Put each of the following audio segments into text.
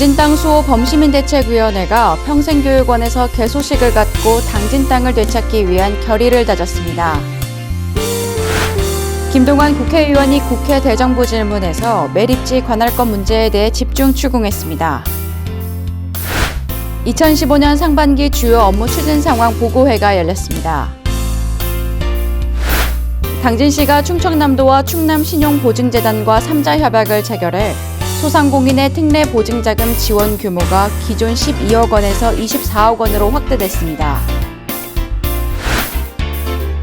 당진 땅 수호 범시민대책위원회가 평생교육원에서 개소식을 갖고 당진 땅을 되찾기 위한 결의를 다졌습니다. 김동완 국회의원이 국회 대정부 질문에서 매립지 관할권 문제에 대해 집중 추궁했습니다. 2015년 상반기 주요 업무 추진 상황 보고회가 열렸습니다. 당진시가 충청남도와 충남신용보증재단과 3자 협약을 체결해 소상공인의 특례 보증자금 지원 규모가 기존 12억 원에서 24억 원으로 확대됐습니다.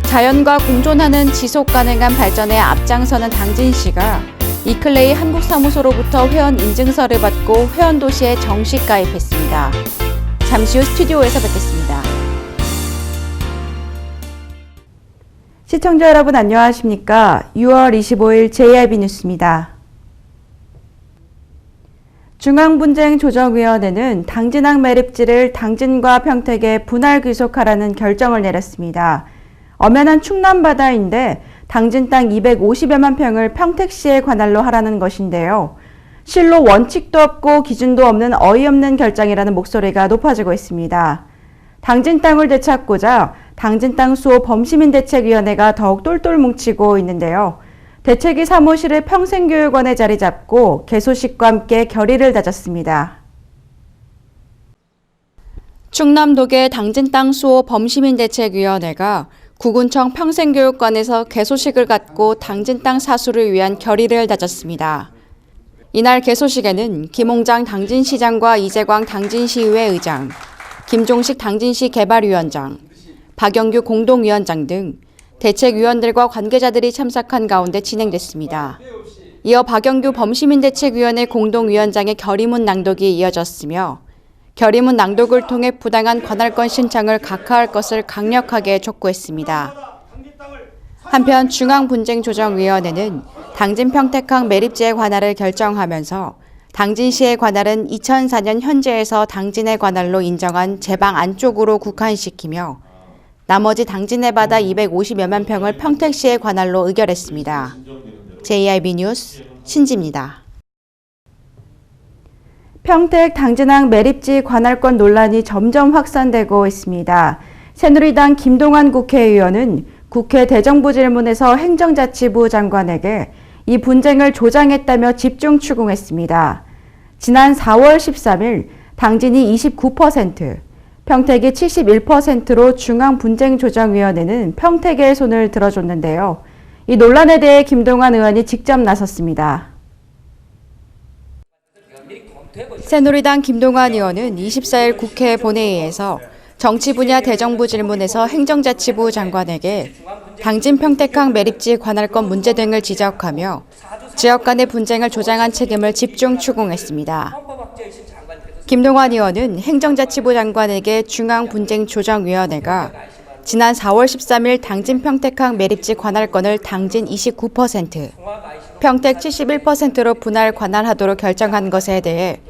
자연과 공존하는 지속가능한 발전에 앞장서는 당진시가 이클레이 한국사무소로부터 회원 인증서를 받고 회원도시에 정식 가입했습니다. 잠시 후 스튜디오에서 뵙겠습니다. 시청자 여러분 안녕하십니까? 6월 25일 JIB 뉴스입니다. 중앙분쟁조정위원회는 당진항 매립지를 당진과 평택에 분할 귀속하라는 결정을 내렸습니다. 엄연한 충남 바다인데 당진 땅 250여만 평을 평택시에 관할로 하라는 것인데요. 실로 원칙도 없고 기준도 없는 어이없는 결정이라는 목소리가 높아지고 있습니다. 당진 땅을 되찾고자 당진 땅 수호 범시민대책위원회가 더욱 똘똘 뭉치고 있는데요. 대책위 사무실을 평생교육원에 자리 잡고 개소식과 함께 결의를 다졌습니다. 충남도계 당진 땅 수호 범시민대책위원회가 구군청 평생교육관에서 개소식을 갖고 당진 땅 사수를 위한 결의를 다졌습니다. 이날 개소식에는 김홍장 당진시장과 이재광 당진시의회 의장, 김종식 당진시 개발위원장, 박영규 공동위원장 등 대책위원들과 관계자들이 참석한 가운데 진행됐습니다. 이어 박영규 범시민대책위원회 공동위원장의 결의문 낭독이 이어졌으며 결의문 낭독을 통해 부당한 관할권 신청을 각하할 것을 강력하게 촉구했습니다. 한편 중앙분쟁조정위원회는 당진 평택항 매립지의 관할을 결정하면서 당진시의 관할은 2004년 현재에서 당진의 관할로 인정한 제방 안쪽으로 국한시키며 나머지 당진의 바다 250여만 평을 평택시의 관할로 의결했습니다. JIB 뉴스 신지입니다. 평택 당진항 매립지 관할권 논란이 점점 확산되고 있습니다. 새누리당 김동완 국회의원은 국회 대정부 질문에서 행정자치부 장관에게 이 분쟁을 조장했다며 집중 추궁했습니다. 지난 4월 13일 당진이 29%, 평택이 71%로 중앙분쟁조정위원회는 평택의 손을 들어줬는데요. 이 논란에 대해 김동완 의원이 직접 나섰습니다. 새누리당 김동완 의원은 24일 국회 본회의에서 정치 분야 대정부 질문에서 행정자치부 장관에게 당진 평택항 매립지 관할권 문제 등을 지적하며 지역 간의 분쟁을 조장한 책임을 집중 추궁했습니다. 김동완 의원은 행정자치부 장관에게 중앙분쟁조정위원회가 지난 4월 13일 당진 평택항 매립지 관할권을 당진 29%, 평택 71%로 분할 관할하도록 결정한 것에 대해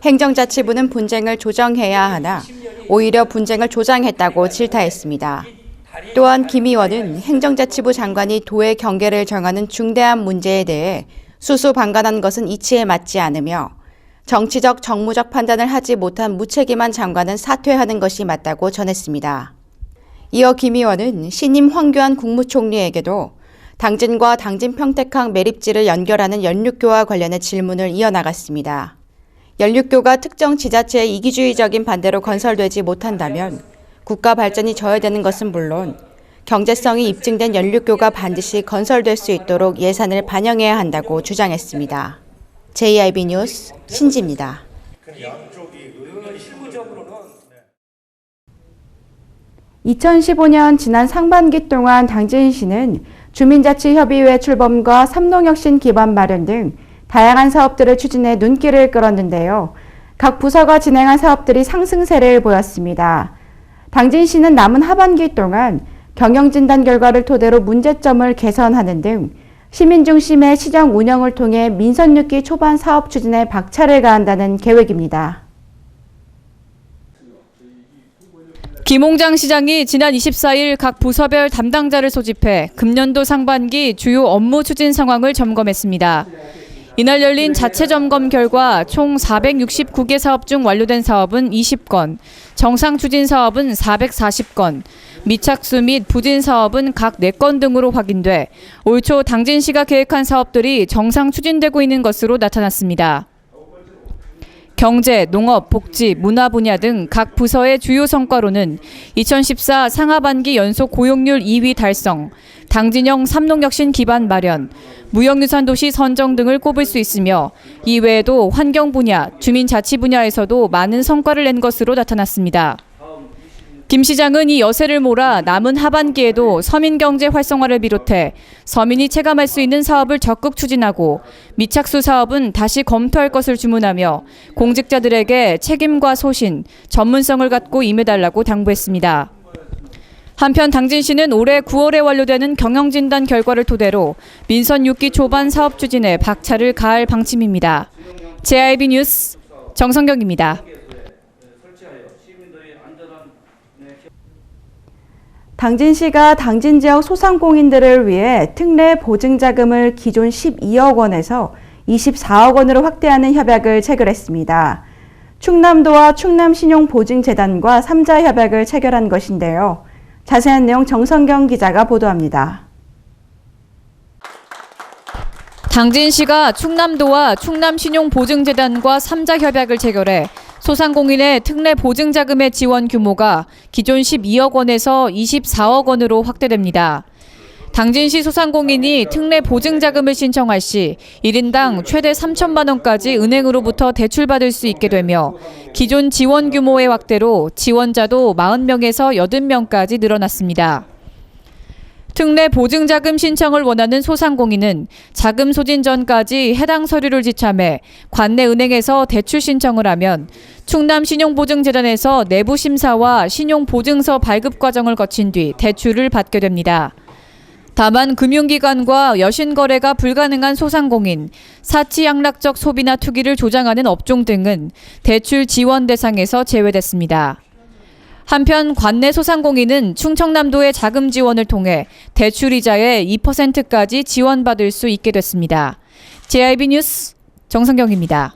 행정자치부는 분쟁을 조정해야 하나 오히려 분쟁을 조장했다고 질타했습니다. 또한 김 의원은 행정자치부 장관이 도의 경계를 정하는 중대한 문제에 대해 수수방관한 것은 이치에 맞지 않으며 정치적 정무적 판단을 하지 못한 무책임한 장관은 사퇴하는 것이 맞다고 전했습니다. 이어 김 의원은 신임 황교안 국무총리에게도 당진과 당진 평택항 매립지를 연결하는 연륙교와 관련해 질문을 이어나갔습니다. 연륙교가 특정 지자체의 이기주의적인 반대로 건설되지 못한다면 국가 발전이 저해되는 것은 물론 경제성이 입증된 연륙교가 반드시 건설될 수 있도록 예산을 반영해야 한다고 주장했습니다. JIB 뉴스 신지입니다. 2015년 지난 상반기 동안 당진시는 주민자치협의회 출범과 삼농혁신 기반 마련 등 다양한 사업들을 추진해 눈길을 끌었는데요. 각 부서가 진행한 사업들이 상승세를 보였습니다. 당진시는 남은 하반기 동안 경영진단 결과를 토대로 문제점을 개선하는 등 시민 중심의 시정 운영을 통해 민선 6기 초반 사업 추진에 박차를 가한다는 계획입니다. 김홍장 시장이 지난 24일 각 부서별 담당자를 소집해 금년도 상반기 주요 업무 추진 상황을 점검했습니다. 이날 열린 자체 점검 결과 총 469개 사업 중 완료된 사업은 20건, 정상 추진 사업은 440건, 미착수 및 부진 사업은 각 4건 등으로 확인돼 올 초 당진시가 계획한 사업들이 정상 추진되고 있는 것으로 나타났습니다. 경제, 농업, 복지, 문화 분야 등 각 부서의 주요 성과로는 2014 상하반기 연속 고용률 2위 달성, 당진형 삼농혁신 기반 마련, 무형유산도시 선정 등을 꼽을 수 있으며 이 외에도 환경 분야, 주민자치 분야에서도 많은 성과를 낸 것으로 나타났습니다. 김 시장은 이 여세를 몰아 남은 하반기에도 서민 경제 활성화를 비롯해 서민이 체감할 수 있는 사업을 적극 추진하고 미착수 사업은 다시 검토할 것을 주문하며 공직자들에게 책임과 소신, 전문성을 갖고 임해달라고 당부했습니다. 한편 당진시는 올해 9월에 완료되는 경영진단 결과를 토대로 민선 6기 초반 사업 추진에 박차를 가할 방침입니다. JIB 뉴스 정성경입니다. 당진시가 당진 지역 소상공인들을 위해 특례 보증자금을 기존 12억 원에서 24억 원으로 확대하는 협약을 체결했습니다. 충남도와 충남신용보증재단과 3자 협약을 체결한 것인데요. 자세한 내용 정성경 기자가 보도합니다. 당진시가 충남도와 충남신용보증재단과 3자 협약을 체결해 소상공인의 특례 보증자금의 지원 규모가 기존 12억 원에서 24억 원으로 확대됩니다. 당진시 소상공인이 특례 보증자금을 신청할 시 1인당 최대 3천만 원까지 은행으로부터 대출받을 수 있게 되며 기존 지원 규모의 확대로 지원자도 40명에서 80명까지 늘어났습니다. 특례 보증자금 신청을 원하는 소상공인은 자금 소진 전까지 해당 서류를 지참해 관내 은행에서 대출 신청을 하면 충남신용보증재단에서 내부 심사와 신용보증서 발급 과정을 거친 뒤 대출을 받게 됩니다. 다만 금융기관과 여신거래가 불가능한 소상공인, 사치양락적 소비나 투기를 조장하는 업종 등은 대출 지원 대상에서 제외됐습니다. 한편 관내 소상공인은 충청남도의 자금 지원을 통해 대출이자의 2%까지 지원받을 수 있게 됐습니다. JIB 뉴스 정성경입니다.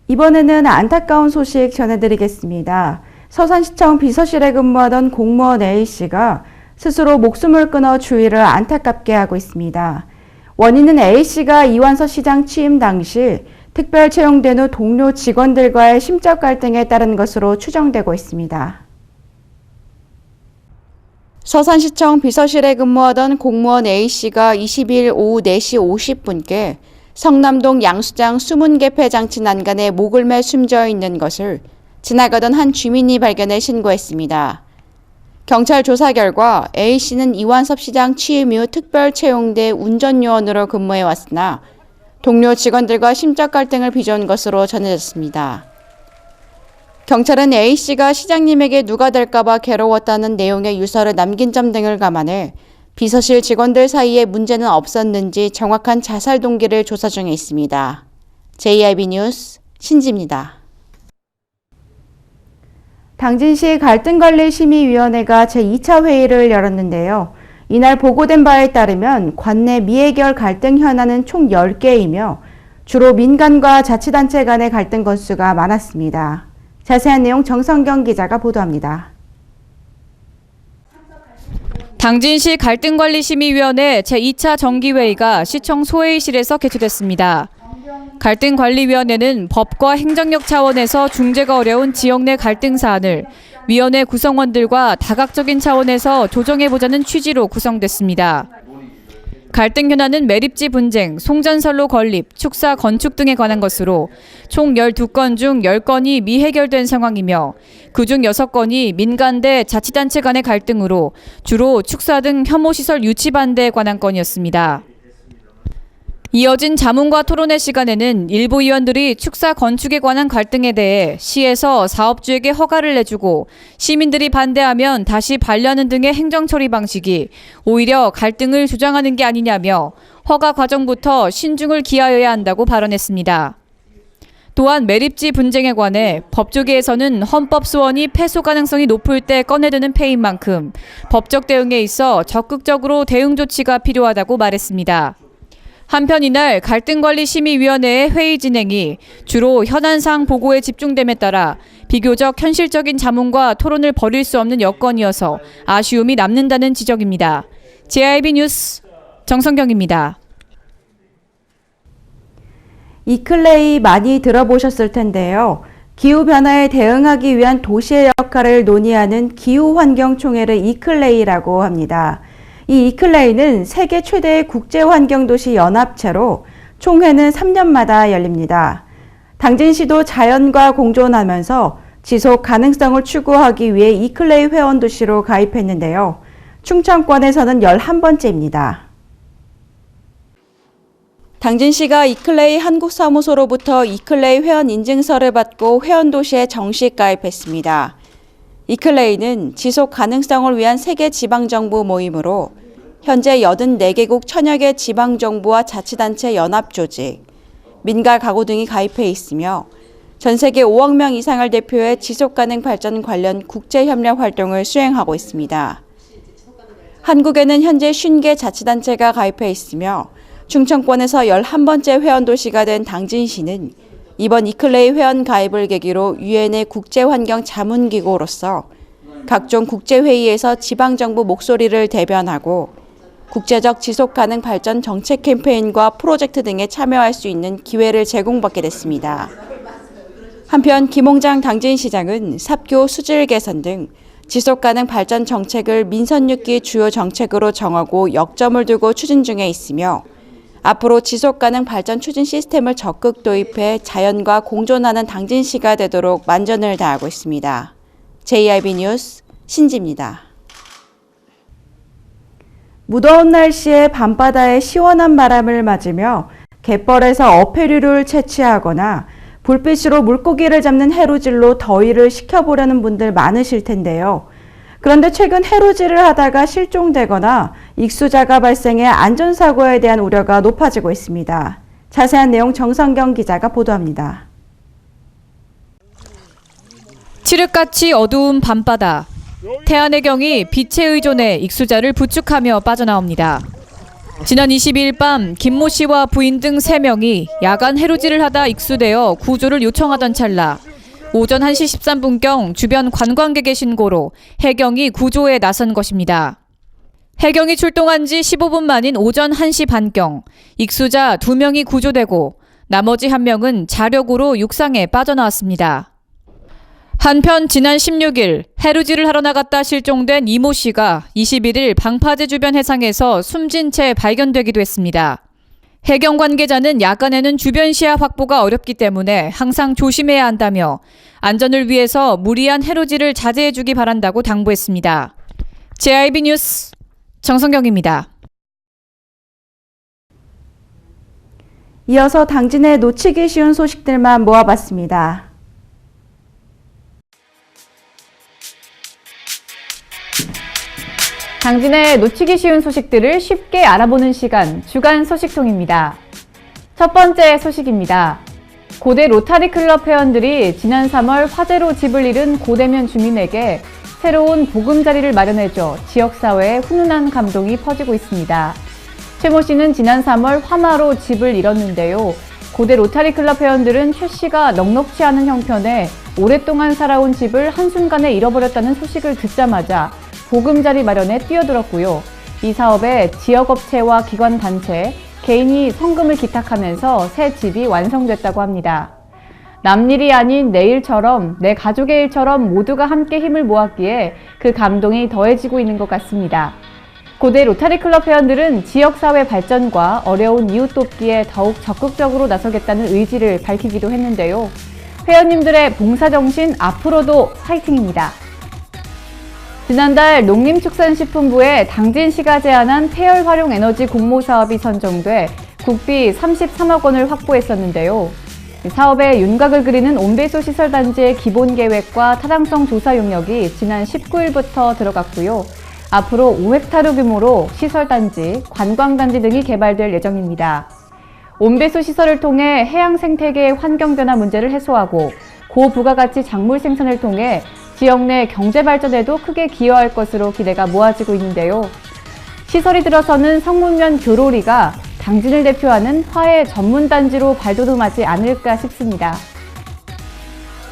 이번에는 안타까운 소식 전해드리겠습니다. 서산시청 비서실에 근무하던 공무원 A씨가 스스로 목숨을 끊어 주위를 안타깝게 하고 있습니다. 원인은 A씨가 이완서 시장 취임 당시 특별 채용된 후 동료 직원들과의 심적 갈등에 따른 것으로 추정되고 있습니다. 서산시청 비서실에 근무하던 공무원 A씨가 20일 오후 4시 50분께 성남동 양수장 수문개폐 장치 난간에 목을 매 숨져 있는 것을 지나가던 한 주민이 발견해 신고했습니다. 경찰 조사 결과 A씨는 이완섭 시장 취임 이후 특별 채용돼 운전요원으로 근무해왔으나 동료 직원들과 심적 갈등을 빚어온 것으로 전해졌습니다. 경찰은 A씨가 시장님에게 누가 될까봐 괴로웠다는 내용의 유서를 남긴 점 등을 감안해 비서실 직원들 사이에 문제는 없었는지 정확한 자살 동기를 조사 중에 있습니다. JIB 뉴스 신지입니다. 당진시 갈등관리심의위원회가 제2차 회의를 열었는데요. 이날 보고된 바에 따르면 관내 미해결 갈등 현안은 총 10개이며 주로 민간과 자치단체 간의 갈등 건수가 많았습니다. 자세한 내용 정성경 기자가 보도합니다. 당진시 갈등관리심의위원회 제2차 정기회의가 시청 소회의실에서 개최됐습니다. 갈등관리위원회는 법과 행정력 차원에서 중재가 어려운 지역 내 갈등 사안을 위원회 구성원들과 다각적인 차원에서 조정해보자는 취지로 구성됐습니다. 갈등 현안은 매립지 분쟁, 송전선로 건립, 축사 건축 등에 관한 것으로 총 12건 중 10건이 미해결된 상황이며 그중 6건이 민간 대 자치단체 간의 갈등으로 주로 축사 등 혐오시설 유치 반대에 관한 건이었습니다. 이어진 자문과 토론회 시간에는 일부 의원들이 축사 건축에 관한 갈등에 대해 시에서 사업주에게 허가를 내주고 시민들이 반대하면 다시 반려하는 등의 행정처리 방식이 오히려 갈등을 조장하는 게 아니냐며 허가 과정부터 신중을 기하여야 한다고 발언했습니다. 또한 매립지 분쟁에 관해 법조계에서는 헌법 소원이 패소 가능성이 높을 때 꺼내드는 패인 만큼 법적 대응에 있어 적극적으로 대응 조치가 필요하다고 말했습니다. 한편 이날 갈등관리심의위원회의 회의 진행이 주로 현안사항 보고에 집중됨에 따라 비교적 현실적인 자문과 토론을 벌일 수 없는 여건이어서 아쉬움이 남는다는 지적입니다. JIB 뉴스 정성경입니다. 이클레이 많이 들어보셨을 텐데요. 기후변화에 대응하기 위한 도시의 역할을 논의하는 기후환경총회를 이클레이라고 합니다. 이 이클레이는 세계 최대의 국제환경도시 연합체로 총회는 3년마다 열립니다. 당진시도 자연과 공존하면서 지속 가능성을 추구하기 위해 이클레이 회원도시로 가입했는데요. 충청권에서는 11번째입니다. 당진시가 이클레이 한국사무소로부터 이클레이 회원 인증서를 받고 회원도시에 정식 가입했습니다. 이클레이는 지속 가능성을 위한 세계 지방정부 모임으로 현재 84개국 천여 개 지방정부와 자치단체 연합조직, 민간 가구 등이 가입해 있으며 전 세계 5억 명 이상을 대표해 지속가능 발전 관련 국제협력 활동을 수행하고 있습니다. 한국에는 현재 50개 자치단체가 가입해 있으며 충청권에서 11번째 회원도시가 된 당진시는 이번 이클레이 회원 가입을 계기로 유엔의 국제환경자문기구로서 각종 국제회의에서 지방정부 목소리를 대변하고 국제적 지속가능 발전 정책 캠페인과 프로젝트 등에 참여할 수 있는 기회를 제공받게 됐습니다. 한편 김홍장 당진시장은 삽교 수질 개선 등 지속가능 발전 정책을 민선 6기 주요 정책으로 정하고 역점을 두고 추진 중에 있으며 앞으로 지속가능 발전 추진 시스템을 적극 도입해 자연과 공존하는 당진시가 되도록 만전을 다하고 있습니다. JIB 뉴스 신지입니다. 무더운 날씨에 밤바다의 시원한 바람을 맞으며 갯벌에서 어패류를 채취하거나 불빛으로 물고기를 잡는 해루질로 더위를 식혀보려는 분들 많으실 텐데요. 그런데 최근 해루질을 하다가 실종되거나 익수자가 발생해 안전사고에 대한 우려가 높아지고 있습니다. 자세한 내용 정성경 기자가 보도합니다. 칠흑같이 어두운 밤바다. 태안의 경이 빛에 의존해 익수자를 부축하며 빠져나옵니다. 지난 22일 밤 김모 씨와 부인 등 3명이 야간 해루질을 하다 익수되어 구조를 요청하던 찰나 오전 1시 13분경 주변 관광객의 신고로 해경이 구조에 나선 것입니다. 해경이 출동한 지 15분 만인 오전 1시 반경 익수자 2명이 구조되고 나머지 1명은 자력으로 육상에 빠져나왔습니다. 한편 지난 16일 해루질을 하러 나갔다 실종된 이모 씨가 21일 방파제 주변 해상에서 숨진 채 발견되기도 했습니다. 해경 관계자는 야간에는 주변 시야 확보가 어렵기 때문에 항상 조심해야 한다며 안전을 위해서 무리한 해루질을 자제해주기 바란다고 당부했습니다. JIB 뉴스 정성경입니다. 이어서 당진의 놓치기 쉬운 소식들만 모아봤습니다. 당진의 놓치기 쉬운 소식들을 쉽게 알아보는 시간, 주간 소식통입니다. 첫 번째 소식입니다. 고대 로타리 클럽 회원들이 지난 3월 화재로 집을 잃은 고대면 주민에게 새로운 보금자리를 마련해줘 지역사회에 훈훈한 감동이 퍼지고 있습니다. 최모 씨는 지난 3월 화마로 집을 잃었는데요. 고대 로타리 클럽 회원들은 최 씨가 넉넉치 않은 형편에 오랫동안 살아온 집을 한순간에 잃어버렸다는 소식을 듣자마자 보금자리 마련에 뛰어들었고요. 이 사업에 지역업체와 기관단체, 개인이 성금을 기탁하면서 새 집이 완성됐다고 합니다. 남일이 아닌 내 일처럼, 내 가족의 일처럼 모두가 함께 힘을 모았기에 그 감동이 더해지고 있는 것 같습니다. 고대 로타리 클럽 회원들은 지역사회 발전과 어려운 이웃 돕기에 더욱 적극적으로 나서겠다는 의지를 밝히기도 했는데요. 회원님들의 봉사정신 앞으로도 화이팅입니다. 지난달 농림축산식품부에 당진시가 제안한 폐열 활용 에너지 공모 사업이 선정돼 국비 33억 원을 확보했었는데요. 사업에 윤곽을 그리는 온배수 시설단지의 기본 계획과 타당성 조사 용역이 지난 19일부터 들어갔고요. 앞으로 5헥타르 규모로 시설단지, 관광단지 등이 개발될 예정입니다. 온배수 시설을 통해 해양 생태계의 환경 변화 문제를 해소하고 고부가가치 작물 생산을 통해 지역 내 경제 발전에도 크게 기여할 것으로 기대가 모아지고 있는데요. 시설이 들어서는 성문면 교로리가 당진을 대표하는 화해 전문단지로 발돋움하지 않을까 싶습니다.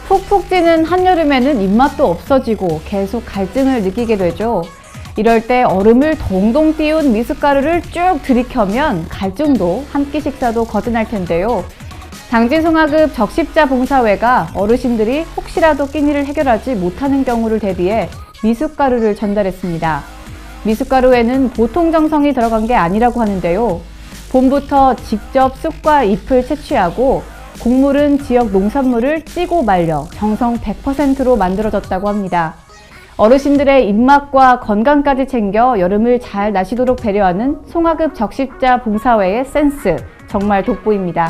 푹푹 찌는 한여름에는 입맛도 없어지고 계속 갈증을 느끼게 되죠. 이럴 때 얼음을 동동 띄운 미숫가루를 쭉 들이켜면 갈증도 한 끼 식사도 거뜬할 텐데요. 당진 송화급 적십자 봉사회가 어르신들이 혹시라도 끼니를 해결하지 못하는 경우를 대비해 미숫가루를 전달했습니다. 미숫가루에는 보통 정성이 들어간 게 아니라고 하는데요. 봄부터 직접 쑥과 잎을 채취하고 곡물은 지역 농산물을 찌고 말려 정성 100%로 만들어졌다고 합니다. 어르신들의 입맛과 건강까지 챙겨 여름을 잘 나시도록 배려하는 송화급 적십자 봉사회의 센스 정말 돋보입니다.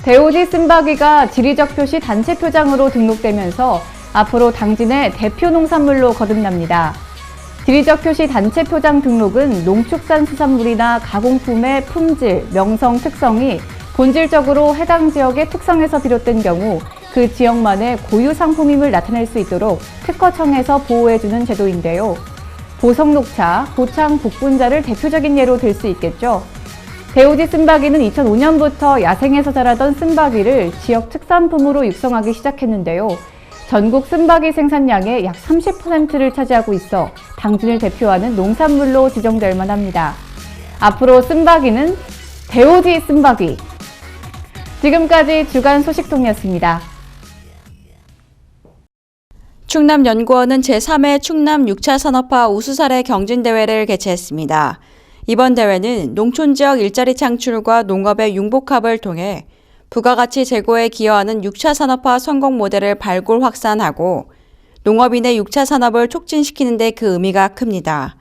대오지 쓴바귀가 지리적 표시 단체 표장으로 등록되면서 앞으로 당진의 대표 농산물로 거듭납니다. 지리적 표시 단체 표장 등록은 농축산수산물이나 가공품의 품질, 명성, 특성이 본질적으로 해당 지역의 특성에서 비롯된 경우 그 지역만의 고유 상품임을 나타낼 수 있도록 특허청에서 보호해주는 제도인데요. 보성녹차, 고창 복분자를 대표적인 예로 들 수 있겠죠. 대오지 쓴바귀는 2005년부터 야생에서 자라던 쓴바귀를 지역 특산품으로 육성하기 시작했는데요. 전국 쓴바귀 생산량의 약 30%를 차지하고 있어 당진을 대표하는 농산물로 지정될 만합니다. 앞으로 쓴바귀는 대오지 쓴바귀. 지금까지 주간 소식통이었습니다. 충남연구원은 제3회 충남 6차 산업화 우수사례 경진대회를 개최했습니다. 이번 대회는 농촌지역 일자리 창출과 농업의 융복합을 통해 부가가치 제고에 기여하는 6차 산업화 성공 모델을 발굴 확산하고 농업인의 6차 산업을 촉진시키는 데 그 의미가 큽니다.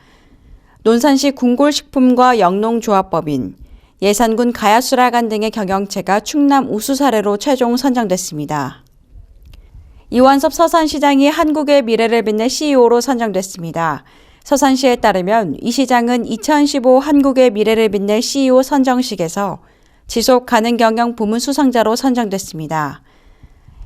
논산시 궁골식품과 영농조합법인, 예산군 가야수라간 등의 경영체가 충남 우수 사례로 최종 선정됐습니다. 이완섭 서산시장이 한국의 미래를 빛낼 CEO로 선정됐습니다. 서산시에 따르면 이 시장은 2015 한국의 미래를 빛낼 CEO 선정식에서 지속 가능 경영 부문 수상자로 선정됐습니다.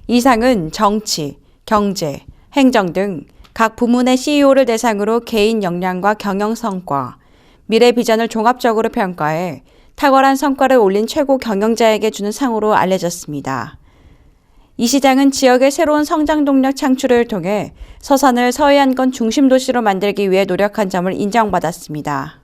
이 상은 정치, 경제, 행정 등 각 부문의 CEO를 대상으로 개인 역량과 경영 성과, 미래 비전을 종합적으로 평가해 탁월한 성과를 올린 최고 경영자에게 주는 상으로 알려졌습니다. 이 시장은 지역의 새로운 성장 동력 창출을 통해 서산을 서해안권 중심 도시로 만들기 위해 노력한 점을 인정받았습니다.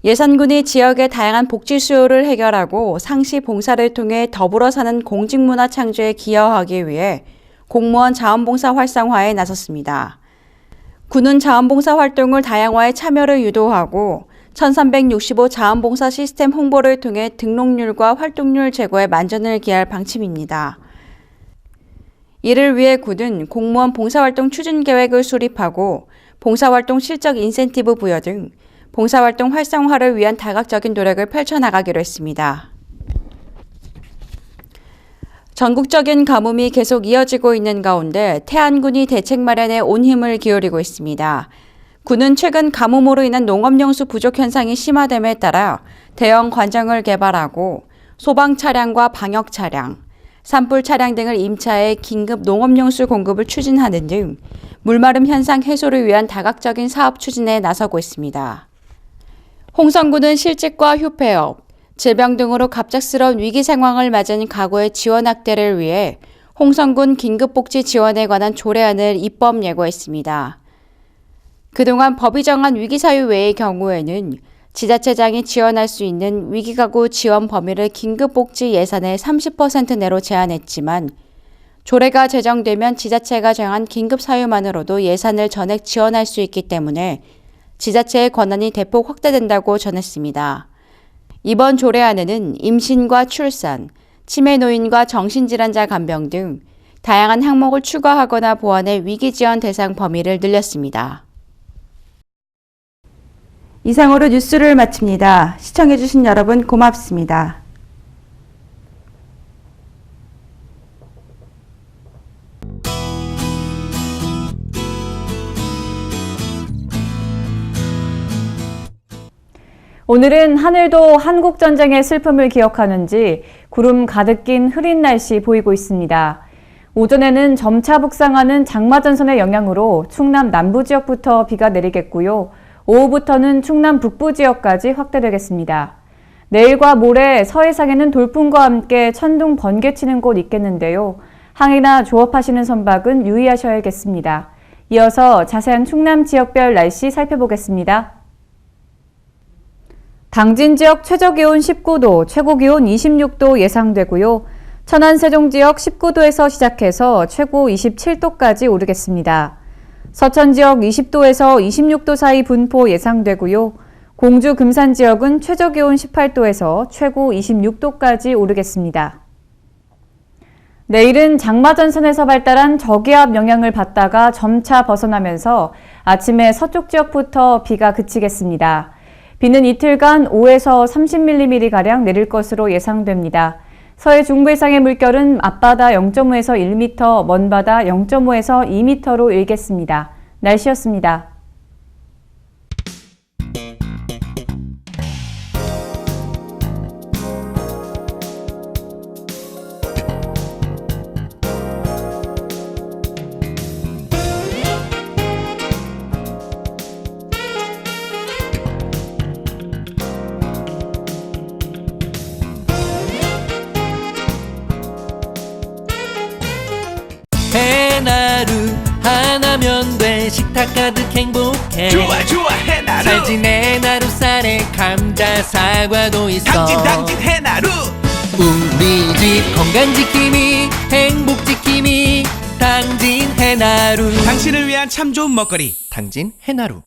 예산군이 지역의 다양한 복지 수요를 해결하고 상시 봉사를 통해 더불어 사는 공직문화 창조에 기여하기 위해 공무원 자원봉사 활성화에 나섰습니다. 군은 자원봉사 활동을 다양화해 참여를 유도하고 1365 자원봉사 시스템 홍보를 통해 등록률과 활동률 제고에 만전을 기할 방침입니다. 이를 위해 군은 공무원 봉사활동 추진 계획을 수립하고 봉사활동 실적 인센티브 부여 등 봉사활동 활성화를 위한 다각적인 노력을 펼쳐나가기로 했습니다. 전국적인 가뭄이 계속 이어지고 있는 가운데 태안군이 대책 마련에 온 힘을 기울이고 있습니다. 군은 최근 가뭄으로 인한 농업용수 부족 현상이 심화됨에 따라 대형 관정을 개발하고 소방 차량과 방역 차량, 산불 차량 등을 임차해 긴급 농업용수 공급을 추진하는 등 물마름 현상 해소를 위한 다각적인 사업 추진에 나서고 있습니다. 홍성군은 실직과 휴폐업, 질병 등으로 갑작스러운 위기 상황을 맞은 가구의 지원 확대를 위해 홍성군 긴급복지 지원에 관한 조례안을 입법 예고했습니다. 그동안 법이 정한 위기 사유 외의 경우에는 지자체장이 지원할 수 있는 위기가구 지원 범위를 긴급복지 예산의 30% 내로 제한했지만 조례가 제정되면 지자체가 정한 긴급 사유만으로도 예산을 전액 지원할 수 있기 때문에 지자체의 권한이 대폭 확대된다고 전했습니다. 이번 조례안에는 임신과 출산, 치매 노인과 정신질환자 간병 등 다양한 항목을 추가하거나 보완해 위기 지원 대상 범위를 늘렸습니다. 이상으로 뉴스를 마칩니다. 시청해주신 여러분 고맙습니다. 오늘은 하늘도 한국전쟁의 슬픔을 기억하는지 구름 가득 낀 흐린 날씨 보이고 있습니다. 오전에는 점차 북상하는 장마전선의 영향으로 충남 남부 지역부터 비가 내리겠고요. 오후부터는 충남 북부 지역까지 확대되겠습니다. 내일과 모레 서해상에는 돌풍과 함께 천둥 번개 치는 곳 있겠는데요. 항해나 조업하시는 선박은 유의하셔야겠습니다. 이어서 자세한 충남 지역별 날씨 살펴보겠습니다. 당진 지역 최저기온 19도, 최고기온 26도 예상되고요. 천안 세종 지역 19도에서 시작해서 최고 27도까지 오르겠습니다. 서천 지역 20도에서 26도 사이 분포 예상되고요. 공주 금산 지역은 최저기온 18도에서 최고 26도까지 오르겠습니다. 내일은 장마전선에서 발달한 저기압 영향을 받다가 점차 벗어나면서 아침에 서쪽 지역부터 비가 그치겠습니다. 비는 이틀간 5에서 30mm가량 내릴 것으로 예상됩니다. 서해 중부 해상의 물결은 앞바다 0.5에서 1m, 먼바다 0.5에서 2m로 일겠습니다. 날씨였습니다. 해나루 하나면 돼. 식탁 가득 행복해. 좋아 좋아 해나루. 살찐 해나루 쌀에 감자 사과도 있어. 당진 해나루. 우리 집 건강지킴이 행복지킴이 당진 해나루. 당신을 위한 참 좋은 먹거리. 당진 해나루.